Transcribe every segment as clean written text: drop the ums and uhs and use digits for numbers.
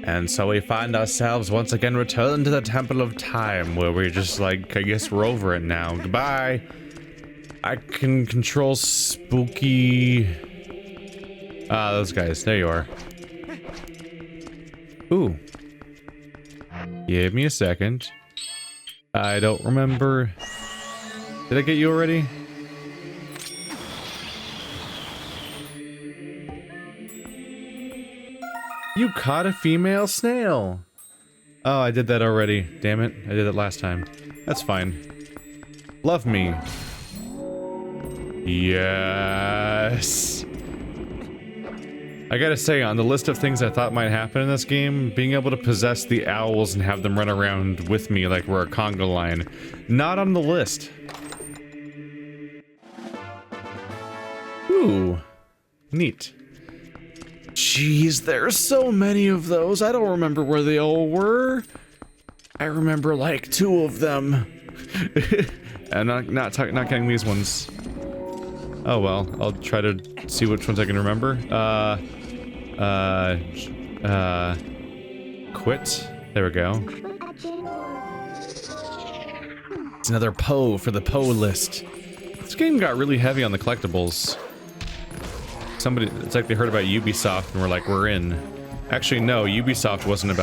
And so we find ourselves once again returned to the Temple of Time, where we're just like, I guess we're over it now. Goodbye. I can control spooky... Ah, those guys. There you are. Ooh. Give me a second. I don't remember... Did I get you already? You caught a female snail. Oh, I did that already. Damn it. I did it last time. That's fine. Love me. Yes. I gotta say, on the list of things I thought might happen in this game, being able to possess the owls and have them run around with me like we're a conga line, not on the list. Ooh. Neat. Jeez, there are so many of those. I don't remember where they all were. I remember like 2 of them. I'm not getting these ones. Oh well, I'll try to see which ones I can remember. Quit. There we go. It's another Poe for the Poe list. This game got really heavy on the collectibles. It's like they heard about Ubisoft and were like, we're in. Actually, no, Ubisoft wasn't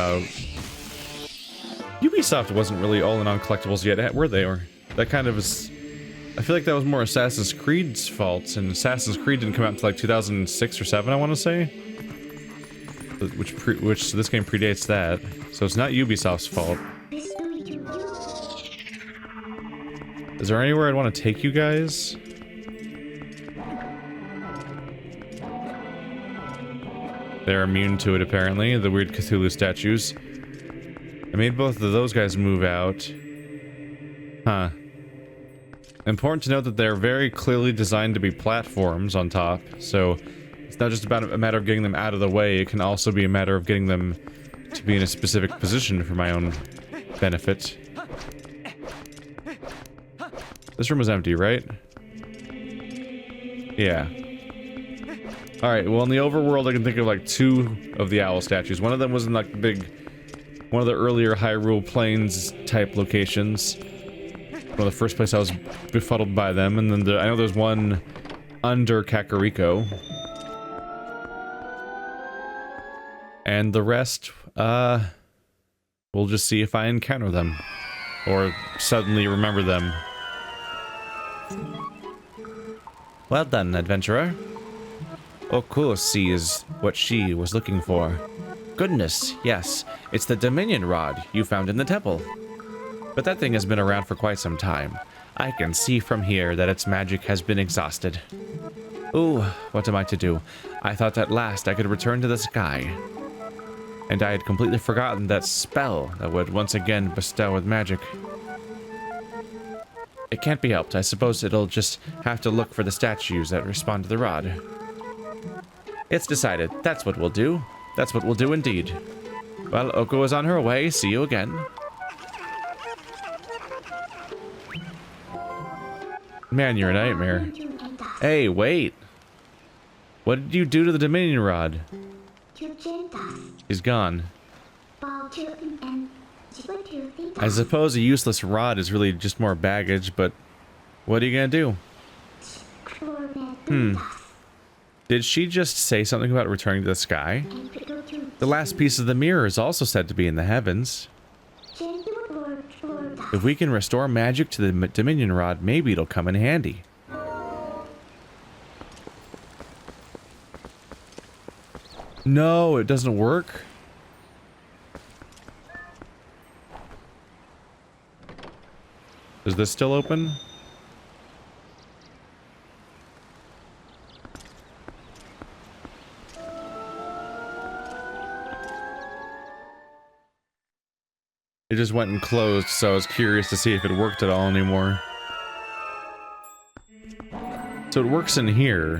really all in on collectibles yet, were they? Or that kind of is... I feel like that was more Assassin's Creed's fault, and Assassin's Creed didn't come out until like 2006 or 7, I want to say. Which this game predates that, so it's not Ubisoft's fault. Is there anywhere I'd want to take you guys? They're immune to it, apparently, the weird Cthulhu statues. I made both of those guys move out. Huh. Important to note that they're very clearly designed to be platforms on top, so it's not just about a matter of getting them out of the way, it can also be a matter of getting them to be in a specific position for my own benefit. This room was empty, right? Yeah. Alright, well in the overworld I can think of like 2 of the owl statues. One of them was in like the one of the earlier Hyrule Plains type locations. One of the first place I was befuddled by them, and then I know there's one under Kakariko. And the rest, we'll just see if I encounter them. Or suddenly remember them. Well done, adventurer. Okuosi is what she was looking for. Goodness, yes, it's the Dominion Rod you found in the temple. But that thing has been around for quite some time. I can see from here that its magic has been exhausted. Ooh, what am I to do? I thought at last I could return to the sky. And I had completely forgotten that spell that would once again bestow with magic. It can't be helped. I suppose it'll just have to look for the statues that respond to the rod. It's decided. That's what we'll do. That's what we'll do indeed. Well, Oko is on her way. See you again. Man, you're a nightmare. Hey, wait. What did you do to the Dominion Rod? He's gone. I suppose a useless rod is really just more baggage, but what are you gonna do? Did she just say something about returning to the sky? The last piece of the mirror is also said to be in the heavens. If we can restore magic to the Dominion Rod, maybe it'll come in handy. No, it doesn't work. Is this still open? It just went and closed, so I was curious to see if it worked at all anymore. So it works in here.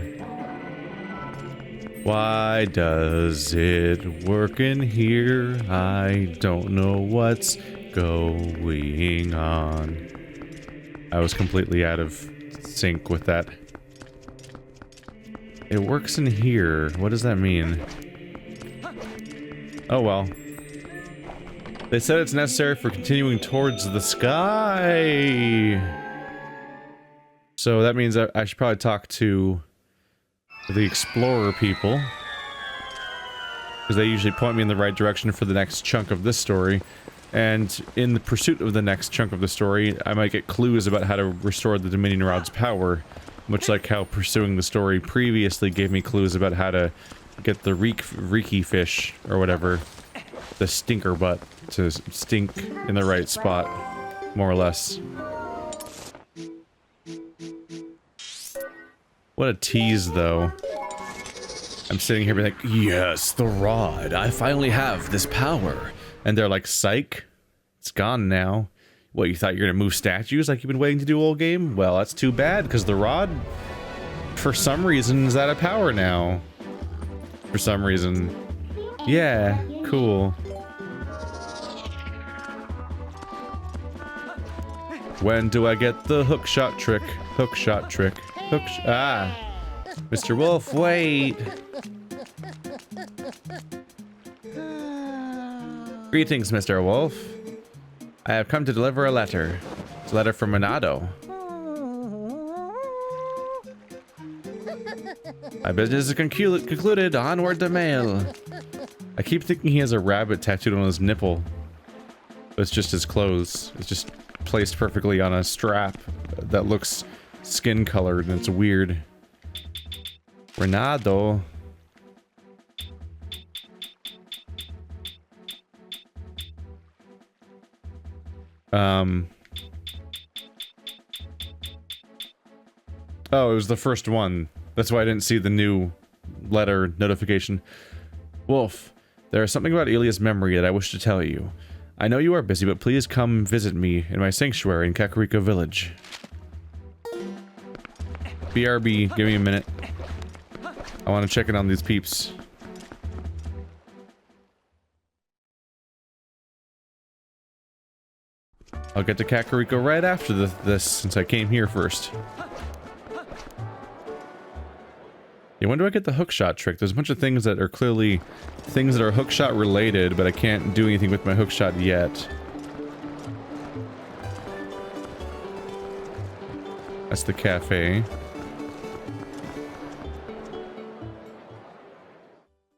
Why does it work in here? I don't know what's going on. I was completely out of sync with that. It works in here. What does that mean? Oh well. They said it's necessary for continuing towards the sky. So that means I should probably talk to the explorer people, because they usually point me in the right direction for the next chunk of this story. And in the pursuit of the next chunk of the story, I might get clues about how to restore the Dominion Rod's power, much like how pursuing the story previously gave me clues about how to get the Reeky fish, or whatever, the stinker butt, to stink in the right spot, more or less. What a tease, though. I'm sitting here being like, yes, the rod, I finally have this power. And they're like, psych, it's gone now. What, you thought you were gonna move statues like you've been waiting to do all game? Well, that's too bad, because the rod, for some reason, is out of power now. For some reason. Yeah, cool. When do I get the hookshot trick? Hookshot trick. Ah! Mr. Wolf, wait! Greetings, Mr. Wolf. I have come to deliver a letter. It's a letter from Monado. My business is concluded. Onward to mail. I keep thinking he has a rabbit tattooed on his nipple. But it's just his clothes. It's just placed perfectly on a strap that looks skin colored, and it's weird. Renado. Oh, it was the first one. That's why I didn't see the new letter notification. Wolf, there is something about Elia's memory that I wish to tell you. I know you are busy, but please come visit me in my sanctuary in Kakariko Village. BRB, give me a minute. I want to check in on these peeps. I'll get to Kakariko right after this, since I came here first. Yeah, when do I get the hookshot trick? There's a bunch of things that are clearly things that are hookshot related, but I can't do anything with my hookshot yet. That's the cafe.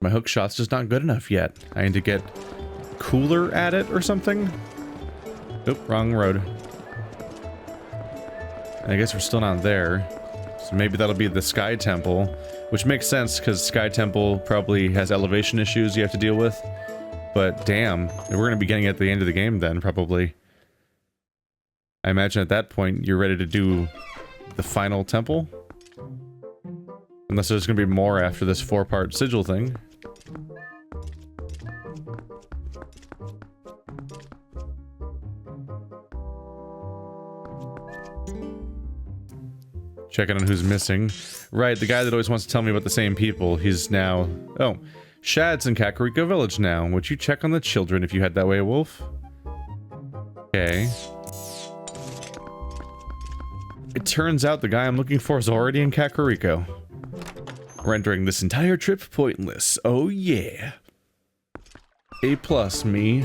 My hookshot's just not good enough yet. I need to get cooler at it or something. Oop, wrong road. I guess we're still not there. So maybe that'll be the Sky Temple, which makes sense because Sky Temple probably has elevation issues you have to deal with. But damn, we're going to be getting at the end of the game then, probably. I imagine at that point you're ready to do the final temple. Unless there's going to be more after this 4-part sigil thing. Checking on who's missing. Right, the guy that always wants to tell me about the same people. He's now... Oh, Shad's in Kakariko Village now. Would you check on the children if you head that way, Wolf? Okay. It turns out the guy I'm looking for is already in Kakariko. Rendering this entire trip pointless. Oh yeah. A plus, me.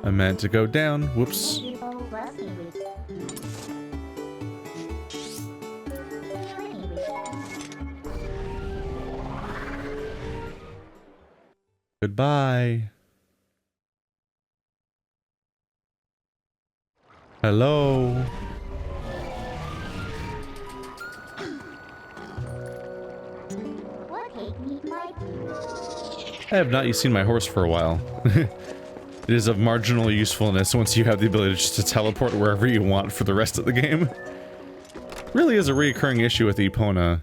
I meant to go down. Whoops. Goodbye. Hello. I have not seen my horse for a while. It is of marginal usefulness once you have the ability just to teleport wherever you want for the rest of the game. Really is a recurring issue with Epona.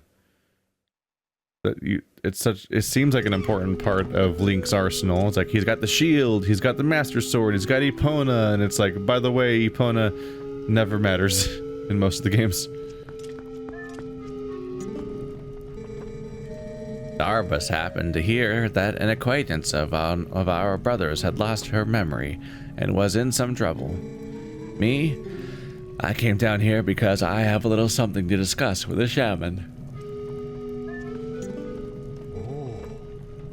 It seems like an important part of Link's arsenal. It's like he's got the shield, he's got the Master Sword, he's got Epona, and it's like, by the way, Epona never matters in most of the games. Darbus happened to hear that an acquaintance of our brothers had lost her memory and was in some trouble. Me? I came down here because I have a little something to discuss with the shaman.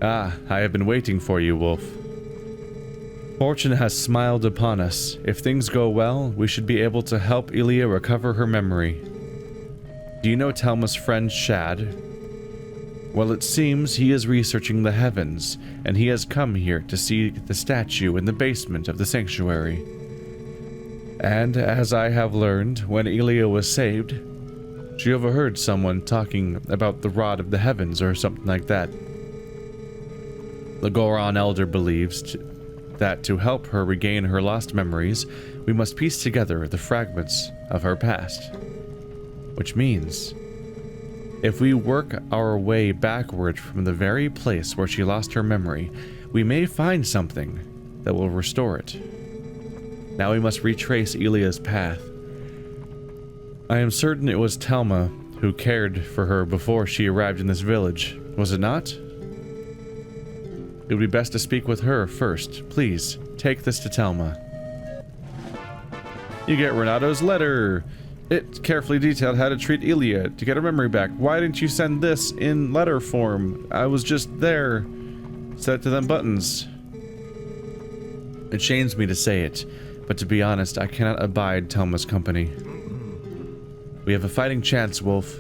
Ah, I have been waiting for you, Wolf. Fortune has smiled upon us. If things go well, we should be able to help Ilia recover her memory. Do you know Telma's friend Shad? Well, it seems he is researching the heavens, and he has come here to see the statue in the basement of the sanctuary. And as I have learned, when Ilia was saved, she overheard someone talking about the Rod of the Heavens or something like that. The Goron Elder believes that to help her regain her lost memories, we must piece together the fragments of her past. Which means, if we work our way backward from the very place where she lost her memory, we may find something that will restore it. Now we must retrace Ilia's path. I am certain it was Telma who cared for her before she arrived in this village, was it not? It would be best to speak with her first. Please, take this to Telma. You get Renato's letter. It carefully detailed how to treat Ilia to get her memory back. Why didn't you send this in letter form? I was just there. Set it to them buttons. It shames me to say it, but to be honest, I cannot abide Telma's company. We have a fighting chance, Wolf.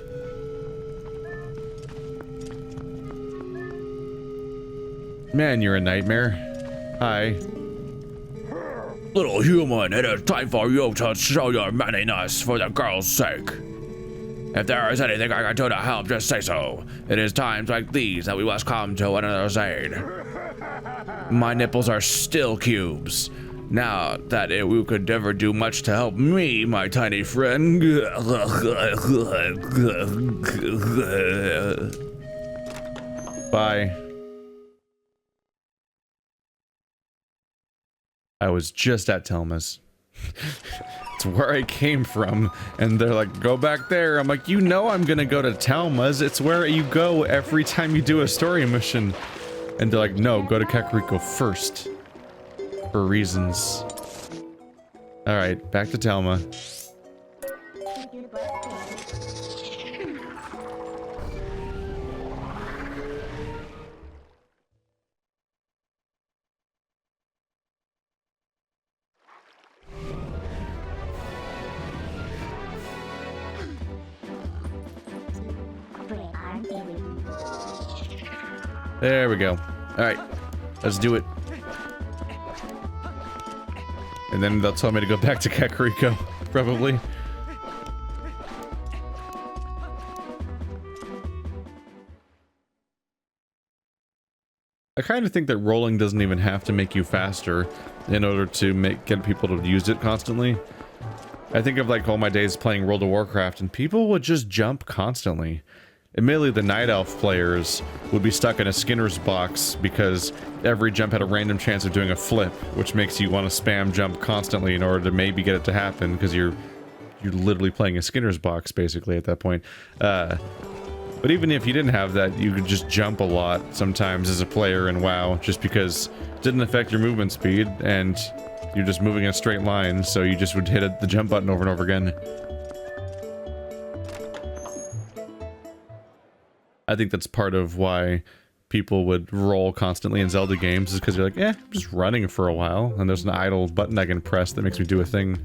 Man, you're a nightmare. Hi. Little human, it is time for you to show your manliness for the girl's sake. If there is anything I can do to help, just say so. It is times like these that we must come to one another's aid. My nipples are still cubes. Now that you could never do much to help me, my tiny friend. Bye. I was just at Telma's. It's where I came from, and they're like, go back there. I'm like, you know I'm gonna go to Telma's. It's where you go every time you do a story mission. And they're like, no, go to Kakariko first. For reasons. Alright, back to Telma. There we go. Alright, let's do it. And then they'll tell me to go back to Kakariko, probably. I kind of think that rolling doesn't even have to make you faster in order to get people to use it constantly. I think of like all my days playing World of Warcraft, and people would just jump constantly. Admittedly, the Night Elf players would be stuck in a Skinner's box because every jump had a random chance of doing a flip, which makes you want to spam jump constantly in order to maybe get it to happen, because you're literally playing a Skinner's box, basically, at that point. But even if you didn't have that, you could just jump a lot sometimes as a player in WoW, just because it didn't affect your movement speed, and you're just moving in a straight line, so you just would hit the jump button over and over again. I think that's part of why people would roll constantly in Zelda games, is because you're like, I'm just running for a while, and there's an idle button I can press that makes me do a thing.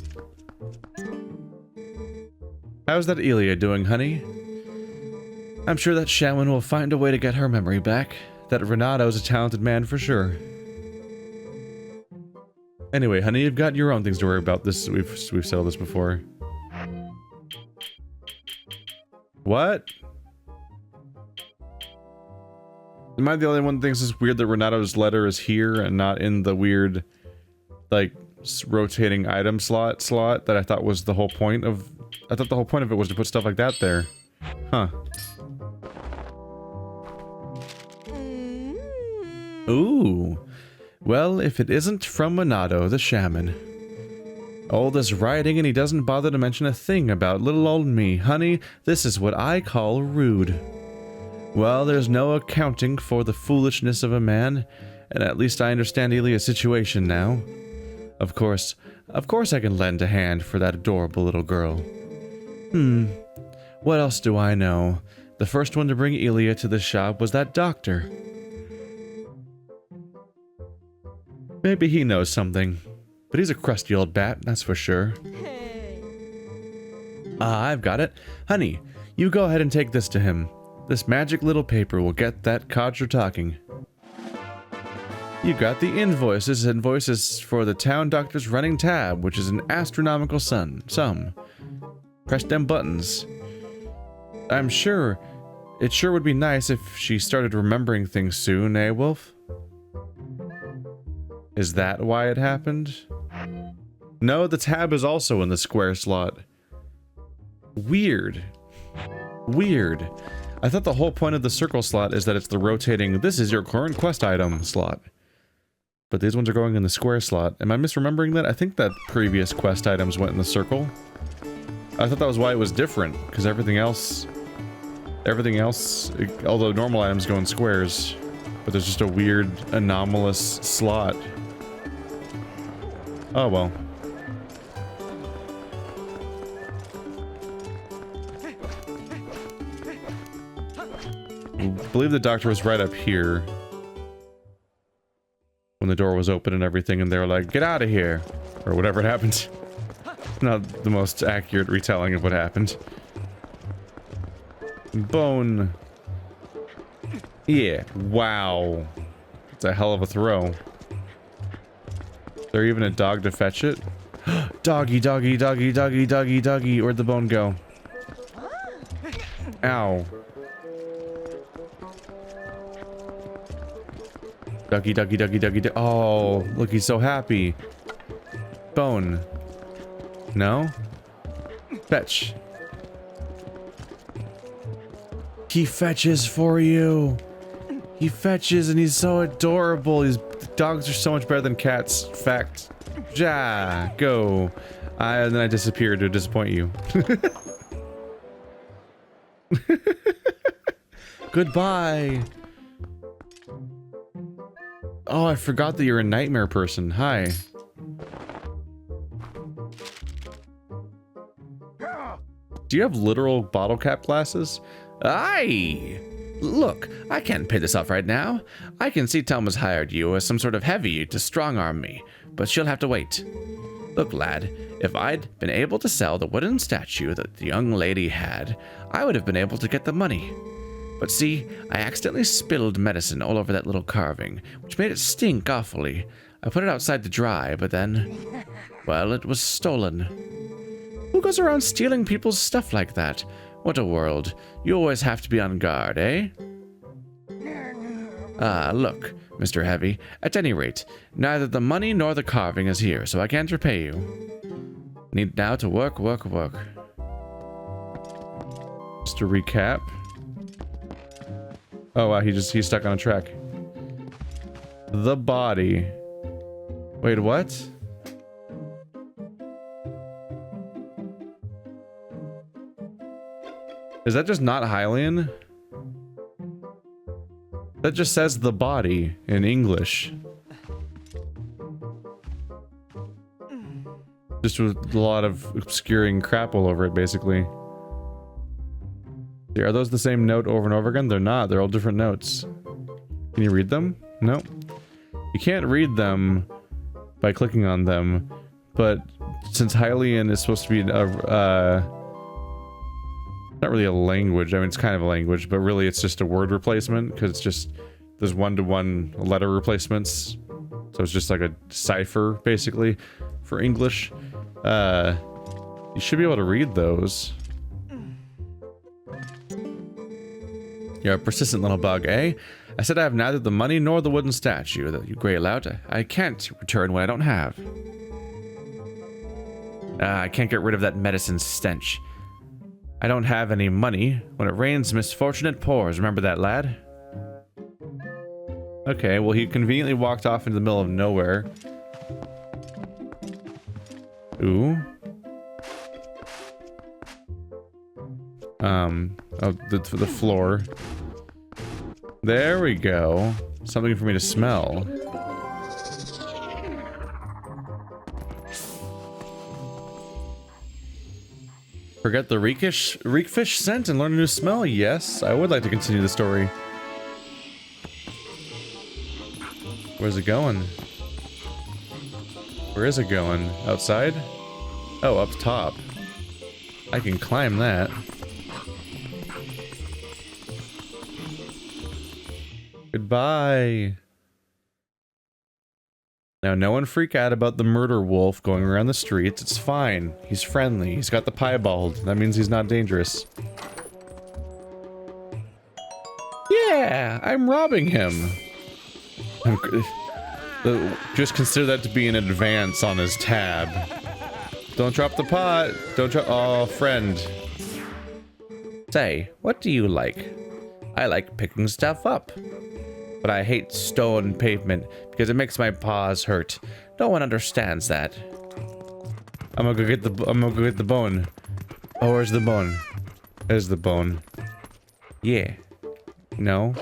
How's that Ilia doing, honey? I'm sure that Shaman will find a way to get her memory back. That Renato's a talented man for sure. Anyway, honey, you've got your own things to worry about. This we've settled this before. What? Am I the only one that thinks it's weird that Renato's letter is here and not in the weird, like, rotating item slot that I thought was the whole point of... I thought the whole point of it was to put stuff like that there. Huh. Ooh. Well, if it isn't from Renato, the shaman. All this writing and he doesn't bother to mention a thing about little old me. Honey, this is what I call rude. Well, there's no accounting for the foolishness of a man, and at least I understand Ilia's situation now. Of course I can lend a hand for that adorable little girl. What else do I know? The first one to bring Ilia to the shop was that doctor. Maybe he knows something. But he's a crusty old bat, that's for sure. I've got it. Honey, you go ahead and take this to him. This magic little paper will get that codger talking. You got the invoices for the town doctor's running tab, which is an astronomical sum. Press them buttons. I'm sure it sure would be nice if she started remembering things soon, eh, Wolf? Is that why it happened? No, the tab is also in the square slot. Weird. Weird. I thought the whole point of the circle slot is that it's the rotating, this is your current quest item slot. But these ones are going in the square slot. Am I misremembering that? I think that previous quest items went in the circle. I thought that was why it was different, because everything else, although normal items go in squares, but there's just a weird anomalous slot. Oh well. I believe the doctor was right up here when the door was open and everything, and they were like, get out of here, or whatever happened. Not the most accurate retelling of what happened. Bone. Yeah, wow. It's a hell of a throw. Is there even a dog to fetch it? Doggy, doggy, doggy, doggy, doggy, doggy. Where'd the bone go? Ow. Ducky, ducky, ducky, ducky, ducky. Oh, look, he's so happy. Bone. No? Fetch. He fetches for you. He fetches and he's so adorable. Dogs are so much better than cats. Fact. Ja, go. And then I disappeared to disappoint you. Goodbye. Oh, I forgot that you're a nightmare person. Hi. Do you have literal bottle cap glasses? Aye! Look, I can't pay this off right now. I can see Telma's hired you as some sort of heavy to strong-arm me, but she'll have to wait. Look, lad, if I'd been able to sell the wooden statue that the young lady had, I would have been able to get the money. But see, I accidentally spilled medicine all over that little carving, which made it stink awfully. I put it outside to dry, but then, well, it was stolen. Who goes around stealing people's stuff like that? What a world. You always have to be on guard, eh? Ah, look, Mr. Heavy. At any rate, neither the money nor the carving is here, so I can't repay you. Need now to work, work, work. Just to recap. Oh wow, he's stuck on a track. The body. Wait, what? Is that just not Hylian? That just says the body in English. Just with a lot of obscuring crap all over it, basically. Are those the same note over and over again? They're not. They're all different notes. Can you read them? No. You can't read them by clicking on them, but since Hylian is supposed to be not really a language. I mean, it's kind of a language, but really it's just a word replacement because it's just there's one-to-one letter replacements. So it's just like a cipher, basically, for English. You should be able to read those. You're a persistent little bug, eh? I said I have neither the money nor the wooden statue that you gray lout. I can't return what I don't have. I can't get rid of that medicine stench. I don't have any money. When it rains, misfortune it pours. Remember that, lad? Okay, well, he conveniently walked off into the middle of nowhere. Ooh. Oh, the floor. There we go. Something for me to smell. Forget the reekfish scent and learn a new smell? Yes, I would like to continue the story. Where's it going? Where is it going? Outside? Oh, up top. I can climb that. Goodbye. Now, no one freak out about the murder wolf going around the streets. It's fine. He's friendly. He's got the piebald. That means he's not dangerous. Yeah, I'm robbing him. Just consider that to be an advance on his tab. Don't drop the pot. Don't drop. Oh, friend. Say, what do you like? I like picking stuff up. But I hate stone pavement because it makes my paws hurt. No one understands that. I'm gonna go get the bone. Oh, where's the bone? There's the bone. Yeah. No.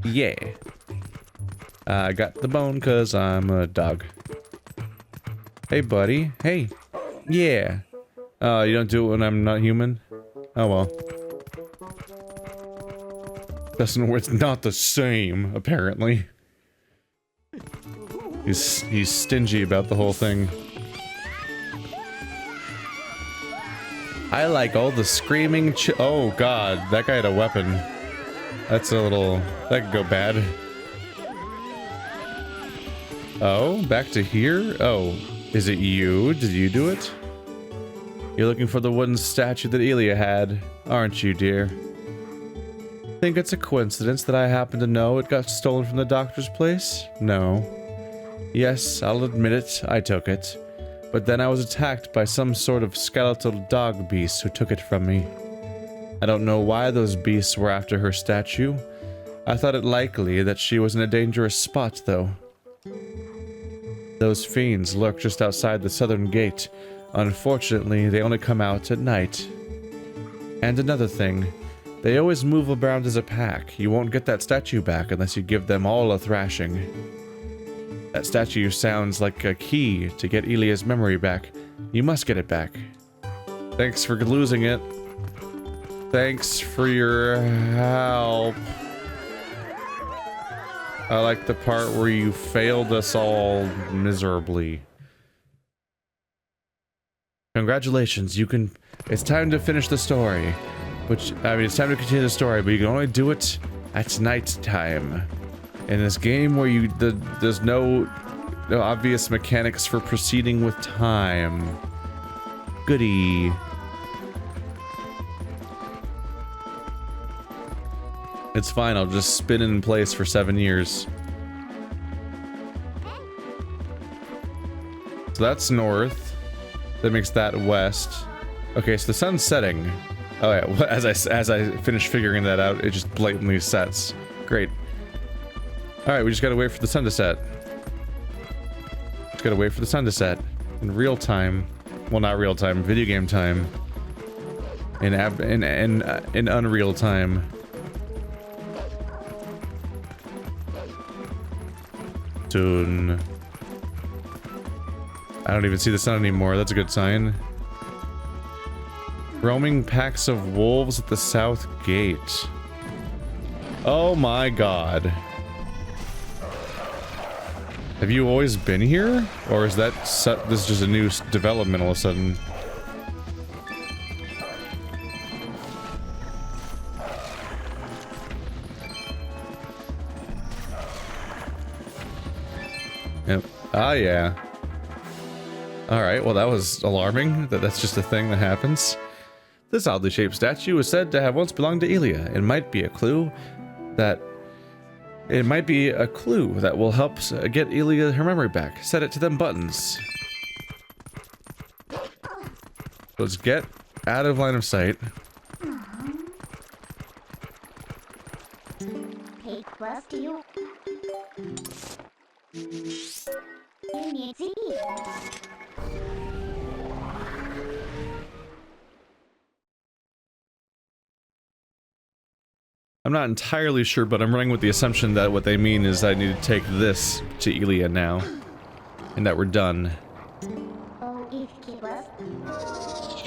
Yeah. I got the bone because I'm a dog. Hey, buddy. Hey. Yeah. Oh, you don't do it when I'm not human? Oh, well. It's not the same, apparently. He's stingy about the whole thing. I like all the screaming oh god, that guy had a weapon. That's a little... that could go bad. Oh, back to here? Oh, is it you? Did you do it? You're looking for the wooden statue that Elia had, aren't you, dear? Think it's a coincidence that I happen to know it got stolen from the doctor's place? No. Yes, I'll admit it, I took it. But then I was attacked by some sort of skeletal dog beast who took it from me. I don't know why those beasts were after her statue. I thought it likely that she was in a dangerous spot, though. Those fiends lurk just outside the southern gate. Unfortunately, they only come out at night. And another thing. They always move around as a pack. You won't get that statue back unless you give them all a thrashing. That statue sounds like a key to get Elia's memory back. You must get it back. Thanks for losing it. Thanks for your help. I like the part where you failed us all miserably. Congratulations, you can... It's time to finish the story. Which, I mean, it's time to continue the story, but you can only do it at night time. In this game where there's no obvious mechanics for proceeding with time. Goody. It's fine, I'll just spin in place for 7 years. So that's north. That makes that west. Okay, so the sun's setting. Oh yeah, well, as I finish figuring that out, it just blatantly sets. Great. Alright, we just gotta wait for the sun to set. Just gotta wait for the sun to set. In real time. Well, not real time, video game time. In unreal time. Soon. I don't even see the sun anymore, that's a good sign. Roaming packs of wolves at the south gate. Oh my god. Have you always been here? Or is that this is just a new development all of a sudden? Yep. Ah, yeah. Alright, well that was alarming. That's just a thing that happens. This oddly shaped statue is said to have once belonged to Elia. It might be a clue that will help get Elia her memory back. Set it to them buttons. Let's get out of line of sight. I'm not entirely sure, but I'm running with the assumption that what they mean is I need to take this to Elia now. And that we're done.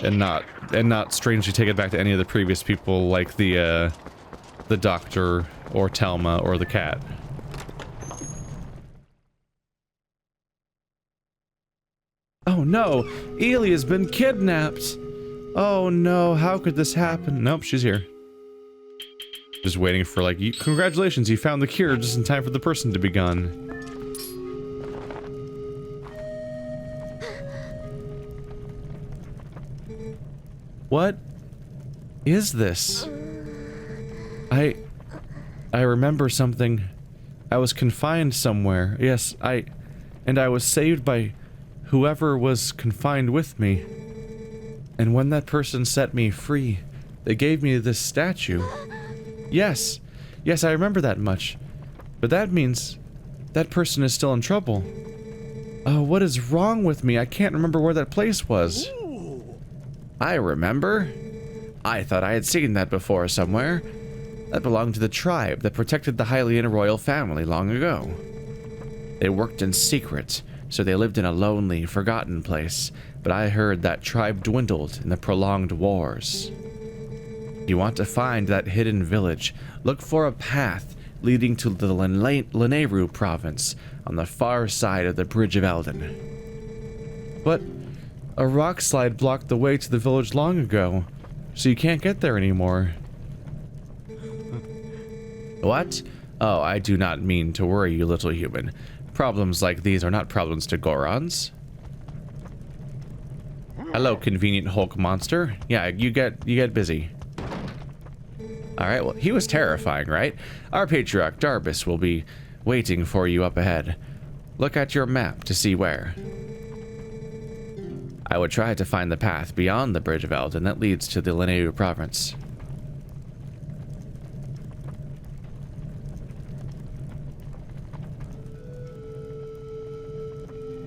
And not strangely take it back to any of the previous people like the doctor or Telma or the cat. Oh no, Ely has been kidnapped. Oh no, how could this happen? Nope, she's here. Just waiting for like, congratulations, you found the cure just in time for the person to be gone. What is this? I remember something. I was confined somewhere. Yes, I was saved by whoever was confined with me. And when that person set me free, they gave me this statue. Yes, I remember that much. But that means that person is still in trouble. Oh, what is wrong with me? I can't remember where that place was. I remember. I thought I had seen that before somewhere. That belonged to the tribe that protected the Hylian royal family long ago. They worked in secret, so they lived in a lonely, forgotten place, but I heard that tribe dwindled in the prolonged wars. If you want to find that hidden village, look for a path leading to the Lanayru province on the far side of the Bridge of Eldin. But a rock slide blocked the way to the village long ago, so you can't get there anymore. What? Oh, I do not mean to worry you, little human. Problems like these are not problems to Gorons. Hello, convenient Hulk monster. Yeah, you get busy. Alright, well, he was terrifying, right? Our patriarch, Darbus, will be waiting for you up ahead. Look at your map to see where. I would try to find the path beyond the Bridge of Eldin that leads to the Lanayru province.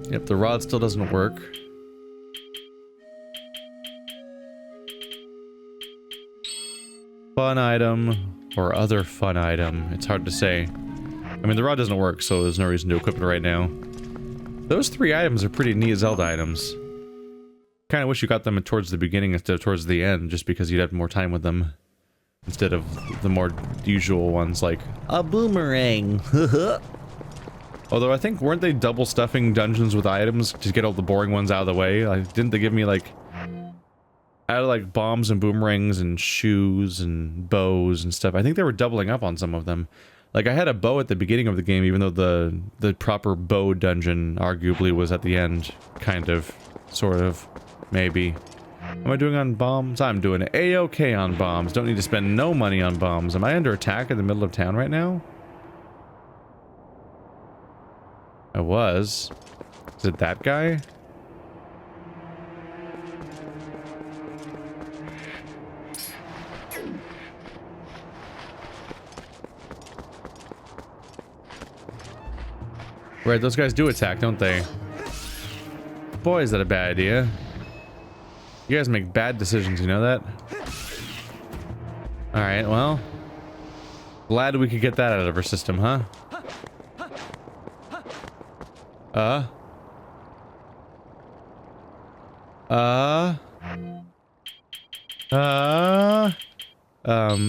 Yep, the rod still doesn't work. Fun item or other fun item. It's hard to say. I mean, the rod doesn't work, so there's no reason to equip it right now. Those 3 items are pretty neat Zelda items. Kind of wish you got them towards the beginning instead of towards the end, just because you'd have more time with them. Instead of the more usual ones like a boomerang. Although I think, weren't they double stuffing dungeons with items to get all the boring ones out of the way? Like, didn't they give me like, out of like bombs and boomerangs and shoes and bows and stuff? I think they were doubling up on some of them. Like, I had a bow at the beginning of the game, even though the proper bow dungeon arguably was at the end. Kind of. Sort of. Maybe. Am I doing on bombs? I'm doing A-okay on bombs. Don't need to spend no money on bombs. Am I under attack in the middle of town right now? I was. Is it that guy? Right, those guys do attack, don't they? Boy, is that a bad idea. You guys make bad decisions, you know that? Alright, well. Glad we could get that out of our system, huh?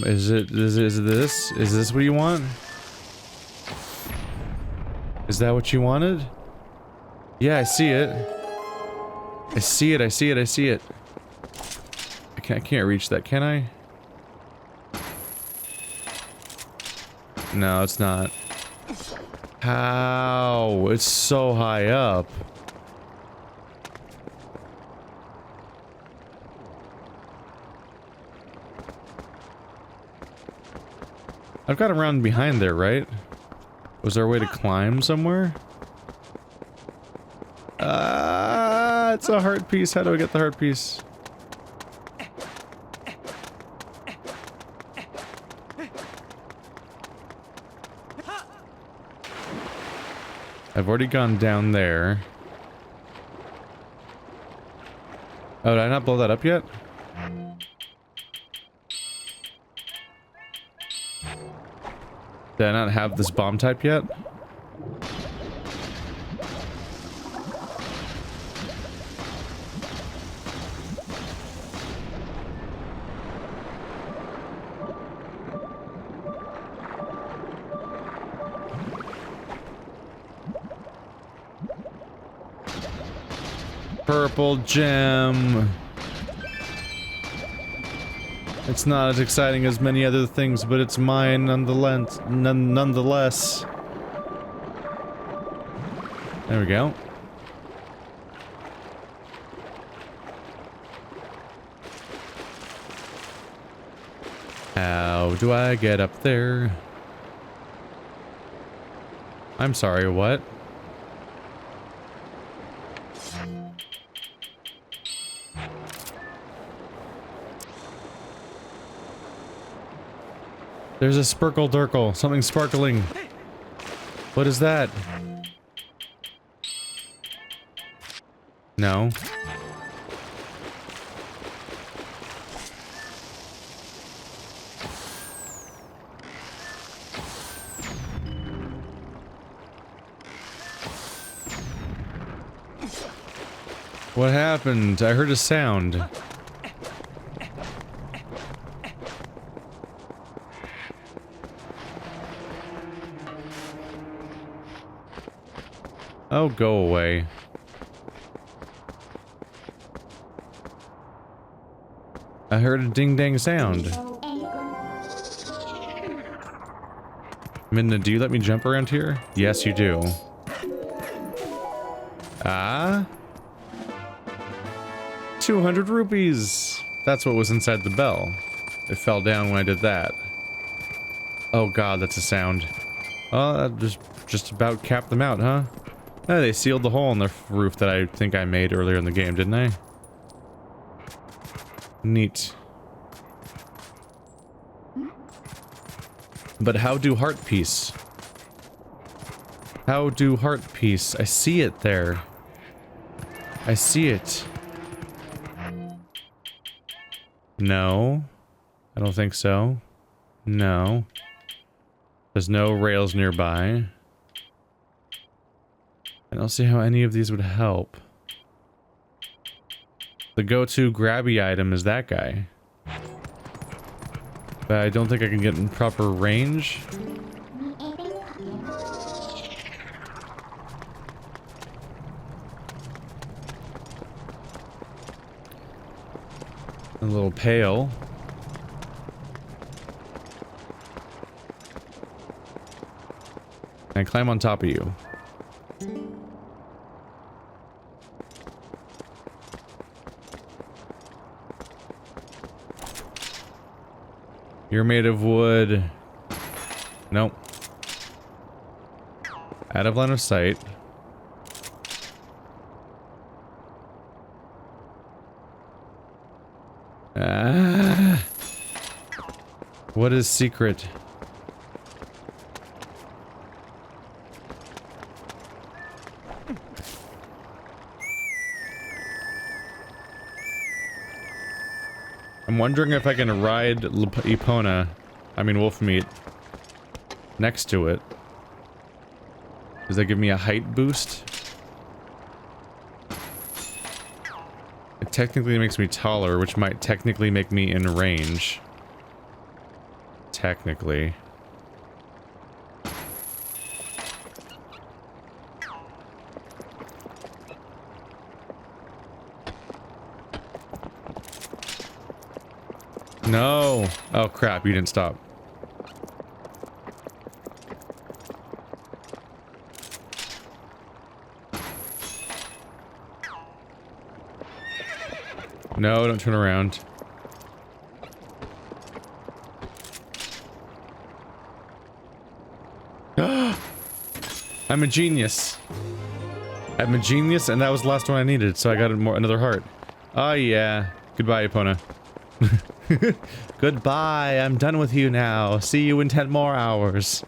Is this what you want? Is that what you wanted? Yeah, I see it. I see it, I see it, I see it. I can't reach that, can I? No, it's not. How? It's so high up. I've got around behind there, right? Was there a way to climb somewhere? It's a heart piece. How do I get the heart piece? I've already gone down there. Oh, did I not blow that up yet? Did I not have this bomb type yet? Purple gem. It's not as exciting as many other things, but it's mine nonetheless. Nonetheless. There we go. How do I get up there? I'm sorry, what? There's a sparkle durkle, something sparkling. What is that? No. What happened? I heard a sound. Oh, go away. I heard a ding-dang sound. Midna, do you let me jump around here? Yes, you do. Ah? 200 rupees! That's what was inside the bell. It fell down when I did that. Oh god, that's a sound. Oh, that just about capped them out, huh? Oh, they sealed the hole in the roof that I think I made earlier in the game, didn't I? Neat. But how do heart piece? How do heart piece? I see it there. I see it. No. I don't think so. No. There's no rails nearby. I don't see how any of these would help. The go-to grabby item is that guy. But I don't think I can get in proper range. A little pail. Can I climb on top of you? You're made of wood. Nope. Out of line of sight. Ah. What is secret? I'm wondering if I can ride Epona, I mean Wolfmeat, next to it. Does that give me a height boost? It technically makes me taller, which might technically make me in range. Technically. No! Oh crap, you didn't stop. No, don't turn around. I'm a genius. I'm a genius, and that was the last one I needed, so I got another heart. Oh yeah. Goodbye, Epona. Goodbye, I'm done with you now. See you in 10 more hours.